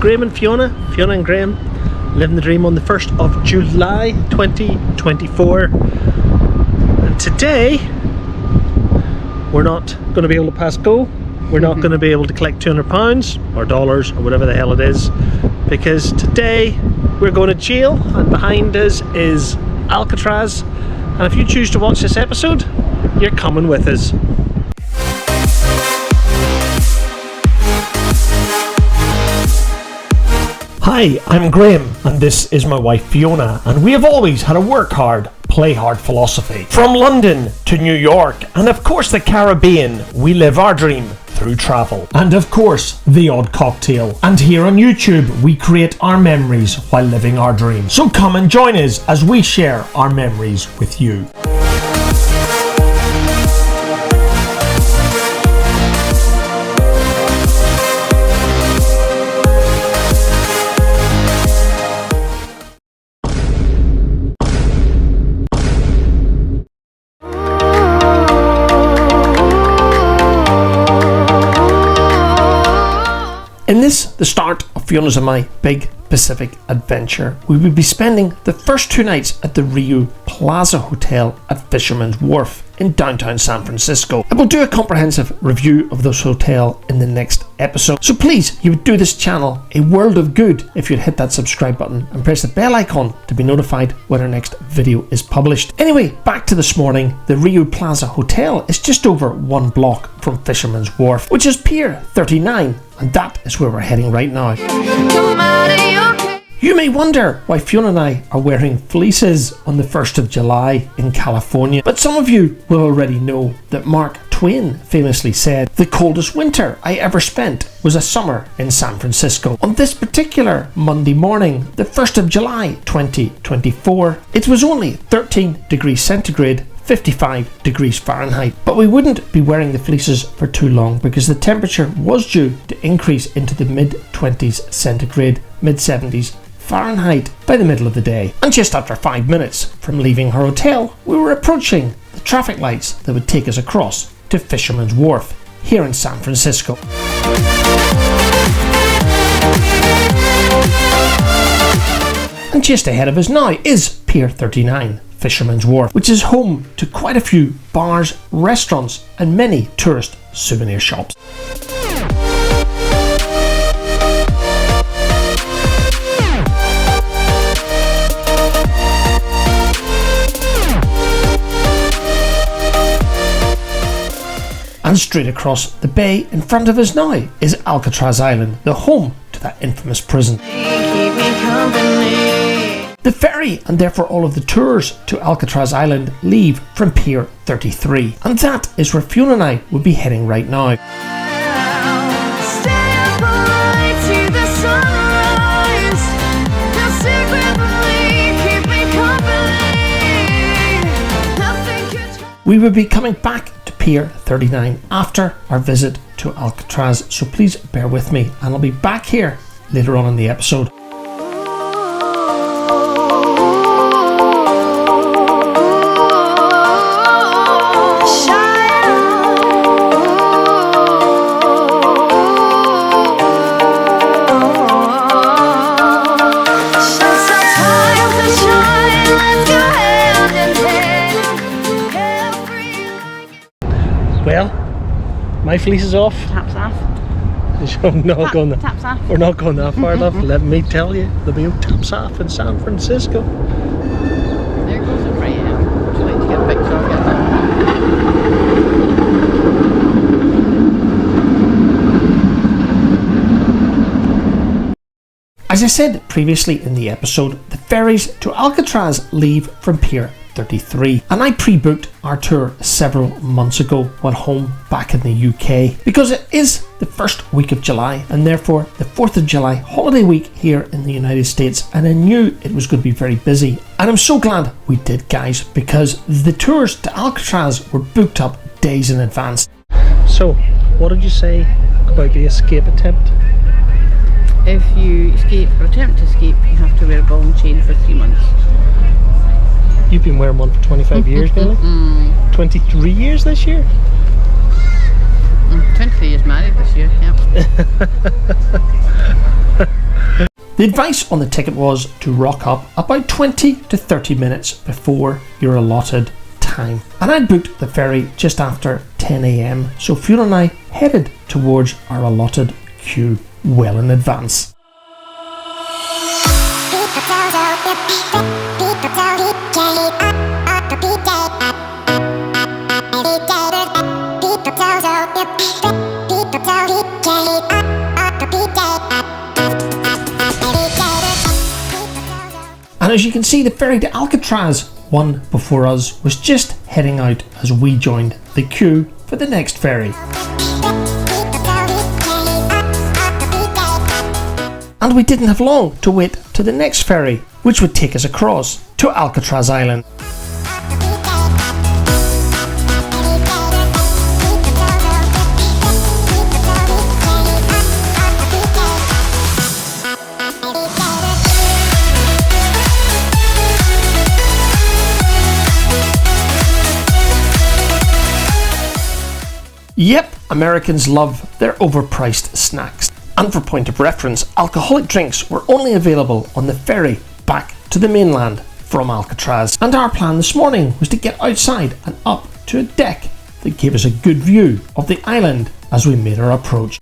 Graham and Fiona and Graham, living the dream on the 1st of July 2024. And today, we're not going to be able to pass go. We're not going to be able to collect £200 or dollars or whatever the hell it is, because today we're going to jail, and behind us is Alcatraz. And if you choose to watch this episode, you're coming with us. Hi, I'm Graham, and this is my wife Fiona, and we have always had a work hard, play hard philosophy. From London to New York, and of course the Caribbean, we live our dream through travel. And of course, the odd cocktail. And here on YouTube, we create our memories while living our dream. So come and join us as we share our memories with you. In this, the start of Fiona's and my big Pacific adventure, we will be spending the first 2 nights at the Rio Plaza Hotel at Fisherman's Wharf in downtown San Francisco. I will do a comprehensive review of this hotel in the next episode. So please, you would do this channel a world of good if you'd hit that subscribe button and press the bell icon to be notified when our next video is published. Anyway, back to this morning. The Rio Plaza Hotel is just over 1 block from Fisherman's Wharf, which is Pier 39, and that is where we're heading right now. You may wonder why Fiona and I are wearing fleeces on the 1st of July in California, but some of you will already know that Mark Twain famously said, "The coldest winter I ever spent was a summer in San Francisco." On this particular Monday morning, the 1st of July 2024, it was only 13 degrees centigrade, 55 degrees Fahrenheit. But we wouldn't be wearing the fleeces for too long because the temperature was due to increase into the mid-20s centigrade, mid-70s Fahrenheit by the middle of the day. And just after 5 minutes from leaving her hotel, we were approaching the traffic lights that would take us across to Fisherman's Wharf here in San Francisco. And just ahead of us now is Pier 39, Fisherman's Wharf, which is home to quite a few bars, restaurants and many tourist souvenir shops. And straight across the bay in front of us now is Alcatraz Island, the home to that infamous prison. The ferry, and therefore all of the tours to Alcatraz Island, leave from Pier 33, and that is where Fiona and I will be heading right now. We will be coming back to Pier 39 after our visit to Alcatraz, so please bear with me, and I'll be back here later on in the episode. Well, my fleece is off. Taps off. Taps off. We're not going that far enough. Let me tell you, there'll be no taps off in San Francisco. There goes the frame. Would you like to get a picture of it? As I said previously in the episode, the ferries to Alcatraz leave from Pier 33, and I pre-booked our tour several months ago while home back in the UK, because it is the first week of July and therefore the 4th of July holiday week here in the United States, and I knew it was going to be very busy, and I'm so glad we did, guys, because the tours to Alcatraz were booked up days in advance. So what did you say about the escape attempt? If you escape or attempt to escape, you have to wear a ball and chain for 3 months. You've been wearing one for 25 years, nearly? 23 years this year? 23 years married this year, yep. The advice on the ticket was to rock up about 20 to 30 minutes before your allotted time. And I booked the ferry just after 10 a.m, so Fiona and I headed towards our allotted queue well in advance. And as you can see, the ferry to Alcatraz, one before us, was just heading out as we joined the queue for the next ferry. And we didn't have long to wait to the next ferry, which would take us across to Alcatraz Island. Yep, Americans love their overpriced snacks. And for point of reference, alcoholic drinks were only available on the ferry back to the mainland from Alcatraz. And our plan this morning was to get outside and up to a deck that gave us a good view of the island as we made our approach.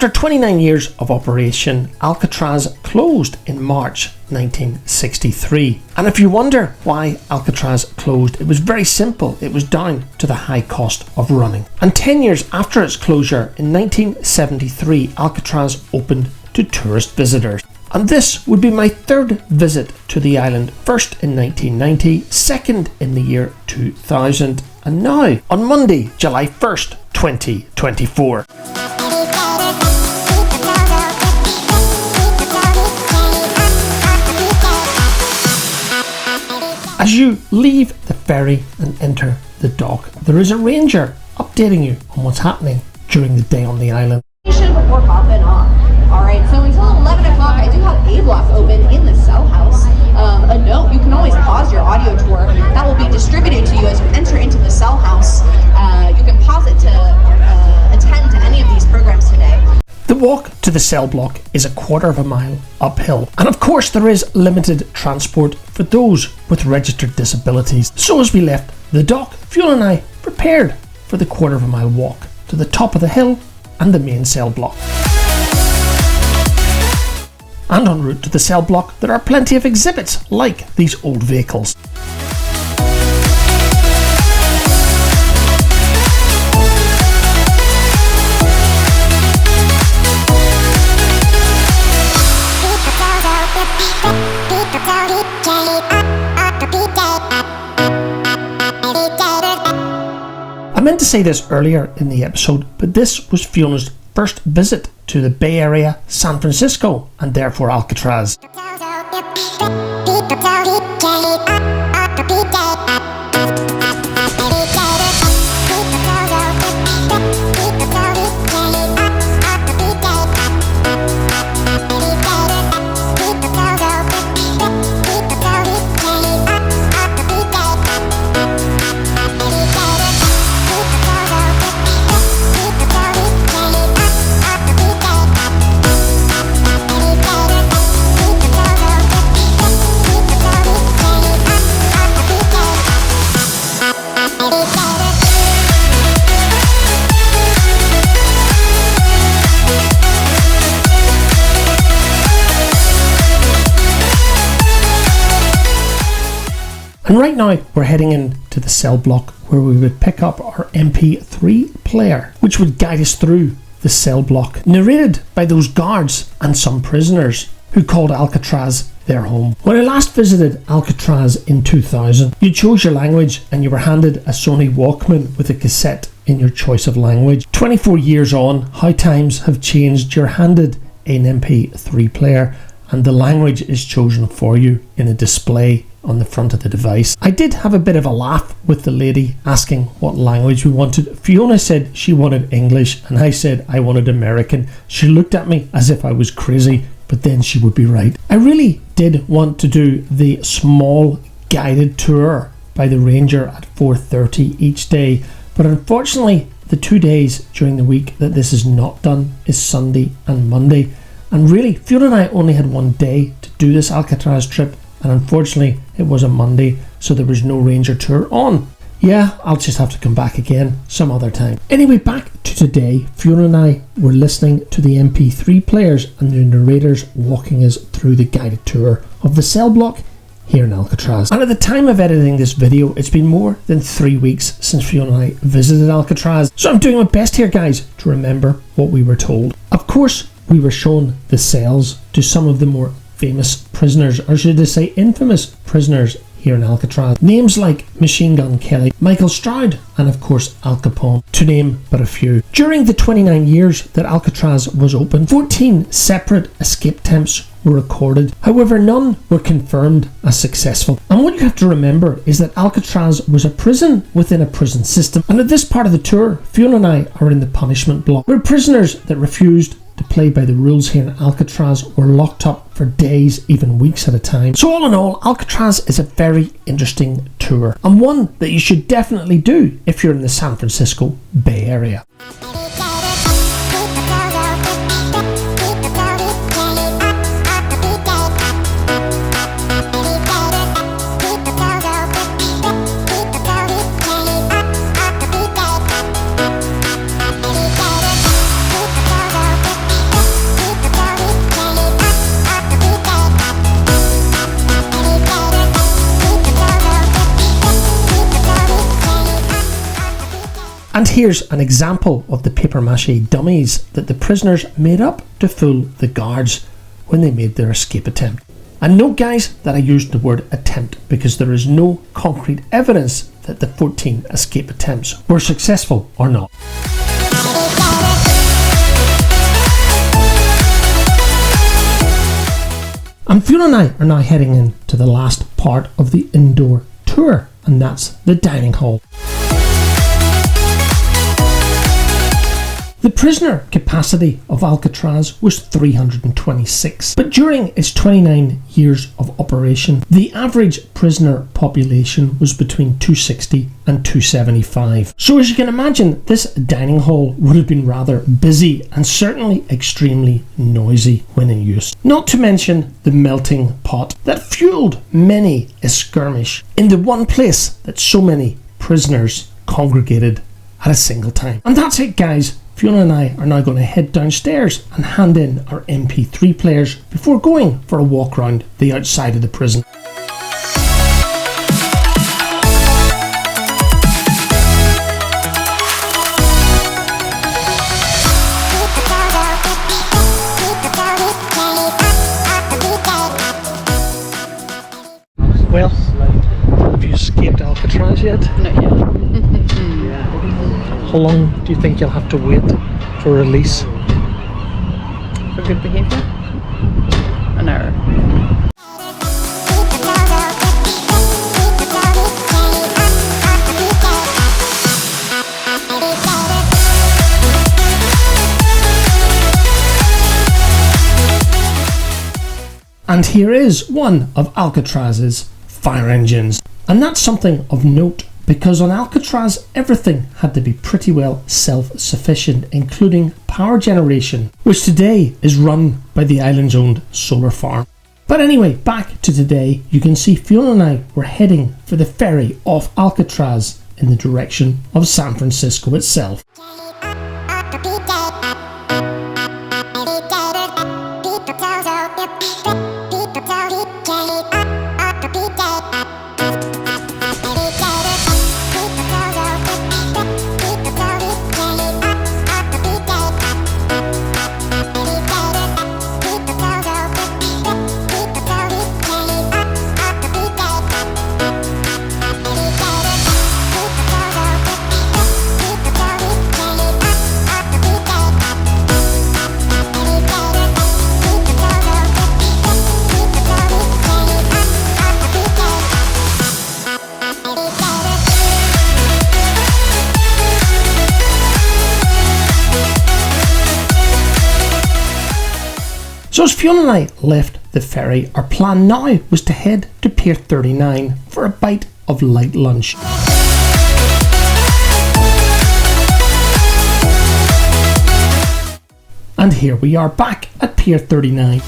After 29 years of operation, Alcatraz closed in March 1963. And if you wonder why Alcatraz closed, it was very simple. It was down to the high cost of running. And 10 years after its closure, in 1973, Alcatraz opened to tourist visitors. And this would be my third visit to the island, first in 1990, second in the year 2000, and now on Monday, July 1st, 2024. As you leave the ferry and enter the dock, there is a ranger updating you on what's happening during the day on the island. Before popping off. Alright, so until 11 o'clock, I do have A block open in the cell house. A note, you can always pause your audio tour. That will be distributed to you as you enter into the cell house. You can pause it to attend to any of these programs today. The walk to the cell block is a quarter of a mile uphill. And of course there is limited transport for those with registered disabilities. So as we left the dock, Fiona and I prepared for the quarter of a mile walk to the top of the hill and the main cell block. And en route to the cell block there are plenty of exhibits like these old vehicles. I meant to say this earlier in the episode, but this was Fiona's first visit to the Bay Area, San Francisco, and therefore Alcatraz. And right now we're heading into the cell block where we would pick up our MP3 player, which would guide us through the cell block, narrated by those guards and some prisoners who called Alcatraz their home. When I last visited Alcatraz in 2000, you chose your language and you were handed a Sony Walkman with a cassette in your choice of language. 24 years on, how times have changed. You're handed an MP3 player and the language is chosen for you in a display on the front of the device. I did have a bit of a laugh with the lady asking what language we wanted. Fiona said she wanted English and I said I wanted American. She looked at me as if I was crazy, but then she would be right. I really did want to do the small guided tour by the ranger at 4:30 each day, but unfortunately the 2 days during the week that this is not done is Sunday and Monday, and really Fiona and I only had 1 day to do this Alcatraz trip, and unfortunately it was a Monday, so there was no ranger tour on. Yeah, I'll just have to come back again some other time. Anyway, back to today. Fiona and I were listening to the MP3 players and the narrators walking us through the guided tour of the cell block here in Alcatraz. And at the time of editing this video, it's been more than 3 weeks since Fiona and I visited Alcatraz. So I'm doing my best here, guys, to remember what we were told. Of course, we were shown the cells to some of the more famous prisoners, or should I say infamous prisoners here in Alcatraz. Names like Machine Gun Kelly, Michael Stroud, and of course Al Capone, to name but a few. During the 29 years that Alcatraz was open, 14 separate escape attempts were recorded. However, none were confirmed as successful. And what you have to remember is that Alcatraz was a prison within a prison system. And at this part of the tour, Fiona and I are in the punishment block, where prisoners that refused to play by the rules here in Alcatraz were locked up for days, even weeks at a time. So all in all, Alcatraz is a very interesting tour, and one that you should definitely do if you're in the San Francisco Bay Area. And here's an example of the papier-mâché dummies that the prisoners made up to fool the guards when they made their escape attempt. And note, guys, that I used the word attempt because there is no concrete evidence that the 14 escape attempts were successful or not. And Fiona and I are now heading into the last part of the indoor tour, and that's the dining hall. The prisoner capacity of Alcatraz was 326, but during its 29 years of operation, the average prisoner population was between 260 and 275. So as you can imagine, this dining hall would have been rather busy and certainly extremely noisy when in use. Not to mention the melting pot that fueled many a skirmish in the one place that so many prisoners congregated at a single time. And that's it, guys. Fiona and I are now going to head downstairs and hand in our MP3 players before going for a walk around the outside of the prison. Well, have you escaped Alcatraz yet? Not yet. How long do you think you'll have to wait for release? For good behaviour? An hour. And here is one of Alcatraz's fire engines. And that's something of note, because on Alcatraz everything had to be pretty well self-sufficient, including power generation, which today is run by the island's own solar farm. But anyway, back to today, you can see Fiona and I were heading for the ferry off Alcatraz in the direction of San Francisco itself. So as Fiona and I left the ferry, our plan now was to head to Pier 39 for a bite of light lunch. And here we are back at Pier 39.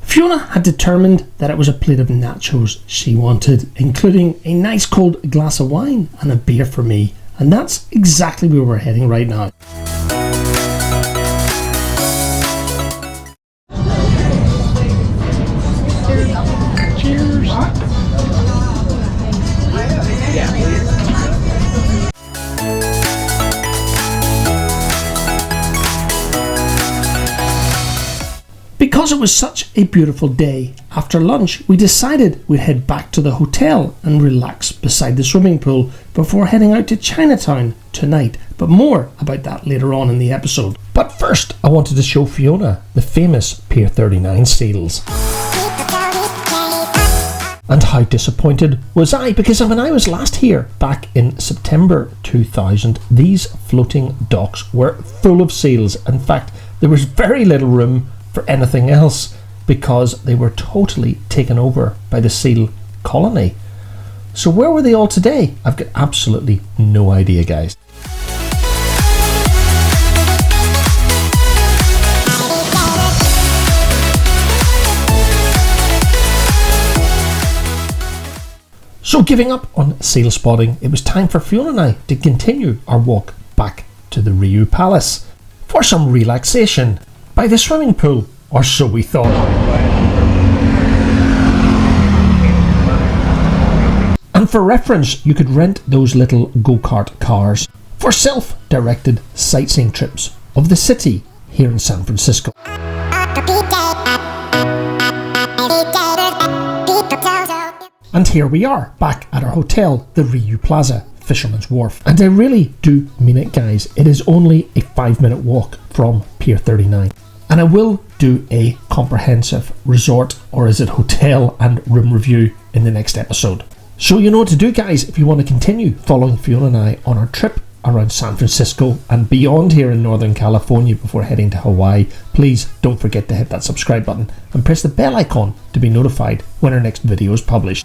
Fiona had determined that it was a plate of nachos she wanted, including a nice cold glass of wine and a beer for me. And that's exactly where we're heading right now. Cheers. Because it was such a beautiful day, after lunch we decided we'd head back to the hotel and relax beside the swimming pool before heading out to Chinatown tonight, but more about that later on in the episode. But first I wanted to show Fiona the famous Pier 39 seals. And how disappointed was I, because when I was last here back in September 2000, these floating docks were full of seals. In fact, there was very little room for anything else because they were totally taken over by the seal colony. So where were they all today? I've got absolutely no idea, guys. So giving up on seal spotting, it was time for Fiona and I to continue our walk back to the Rio Palace for some relaxation by the swimming pool, or so we thought. And for reference, you could rent those little go-kart cars for self-directed sightseeing trips of the city here in San Francisco. And here we are, back at our hotel, the Rio Plaza, Fisherman's Wharf. And I really do mean it, guys. It is only a 5-minute walk from Pier 39. And I will do a comprehensive resort, or is it hotel and room review in the next episode. So you know what to do, guys, if you want to continue following Fiona and I on our trip around San Francisco and beyond here in Northern California before heading to Hawaii. Please don't forget to hit that subscribe button and press the bell icon to be notified when our next video is published.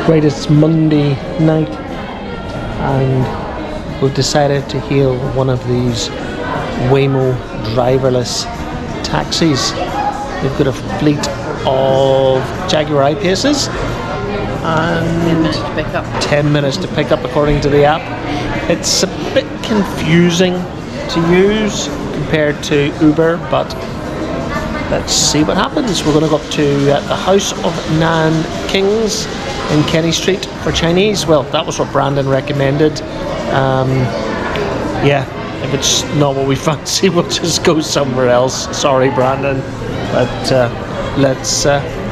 Right, it's Monday night and we've decided to hail one of these Waymo driverless taxis. They've got a fleet of Jaguar I-Paces and 10 minutes to pick up. 10 minutes to pick up according to the app. It's a bit confusing to use compared to Uber, but let's see what happens. We're going to go up to the House of Nanking in Kenny Street for Chinese. Well, that was what Brandon recommended. Yeah, if it's not what we fancy, we'll just go somewhere else. Sorry, Brandon, but let's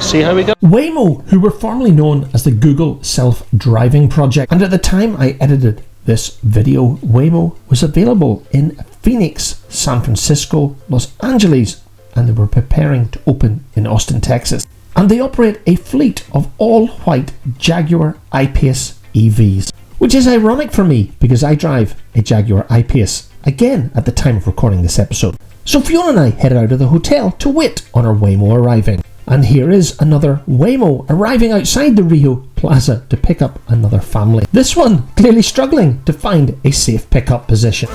see how we go. Waymo, who were formerly known as the Google Self-Driving Project, and at the time I edited this video, Waymo was available in Phoenix, San Francisco, Los Angeles, and they were preparing to open in Austin, Texas. And they operate a fleet of all-white Jaguar I-Pace EVs, which is ironic for me because I drive a Jaguar I-Pace, again at the time of recording this episode. So Fiona and I headed out of the hotel to wait on our Waymo arriving. And here is another Waymo arriving outside the Rio Plaza to pick up another family. This one clearly struggling to find a safe pickup position.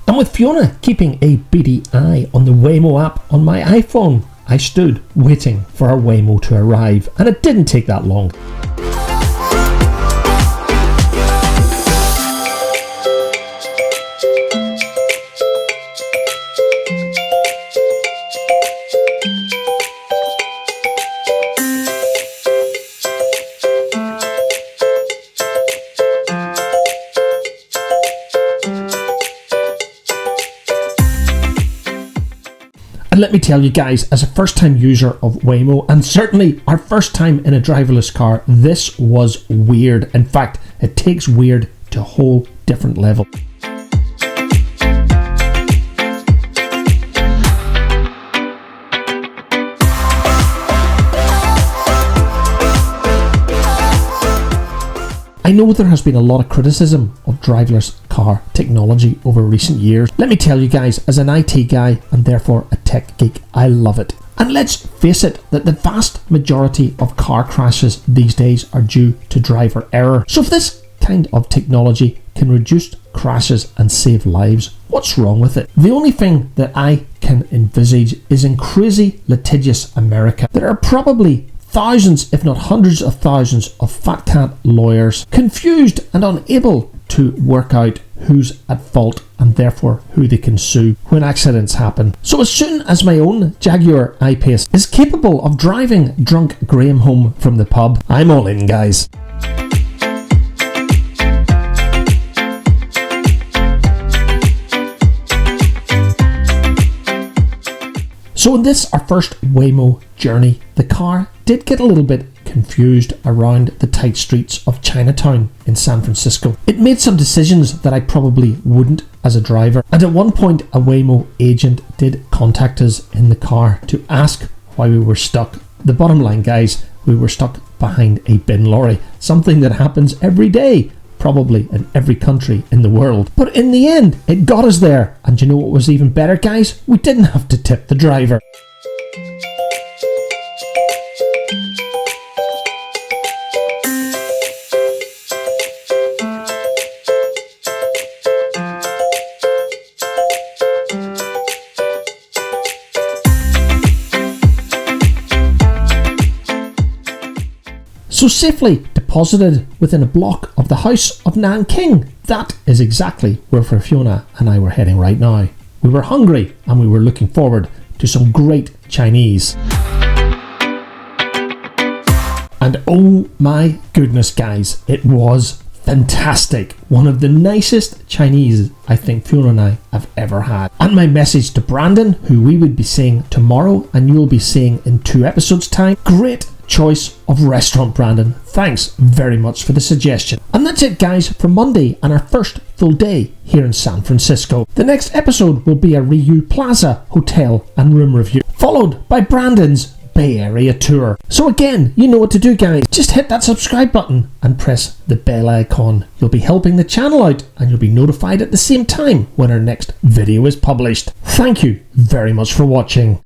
And with Fiona keeping a beady eye on the Waymo app on my iPhone, I stood waiting for our Waymo to arrive, and it didn't take that long. And let me tell you guys, as a first time user of Waymo, and certainly our first time in a driverless car, this was weird. In fact, it takes weird to a whole different level. I know there has been a lot of criticism of driverless car technology over recent years. Let me tell you guys, as an IT guy and therefore a tech geek, I love it. And let's face it, that the vast majority of car crashes these days are due to driver error. So if this kind of technology can reduce crashes and save lives, what's wrong with it? The only thing that I can envisage is in crazy litigious America, there are probably thousands, if not hundreds of thousands of fat cat lawyers confused and unable to work out who's at fault and therefore who they can sue when accidents happen. So as soon as my own Jaguar I-Pace is capable of driving drunk Graham home from the pub, I'm all in, guys. So in this, our first Waymo journey, the car did get a little bit confused around the tight streets of Chinatown in San Francisco. It made some decisions that I probably wouldn't as a driver, and at one point a Waymo agent did contact us in the car to ask why we were stuck. The bottom line, guys, we were stuck behind a bin lorry, something that happens every day, probably in every country in the world. But in the end, it got us there. And you know what was even better, guys? We didn't have to tip the driver. So safely deposited within a block of the House of Nanking. That is exactly where Fiona and I were heading right now. We were hungry and we were looking forward to some great Chinese. And oh my goodness, guys, it was fantastic. One of the nicest Chinese I think Fiona and I have ever had. And my message to Brandon, who we would be seeing tomorrow and you'll be seeing in 2 episodes time, great choice of restaurant, Brandon. Thanks very much for the suggestion. And that's it, guys, for Monday and our first full day here in San Francisco. The next episode will be a Ryu Plaza hotel and room review, followed by Brandon's Bay Area tour. So again, you know what to do, guys. Just hit that subscribe button and press the bell icon. You'll be helping the channel out and you'll be notified at the same time when our next video is published. Thank you very much for watching.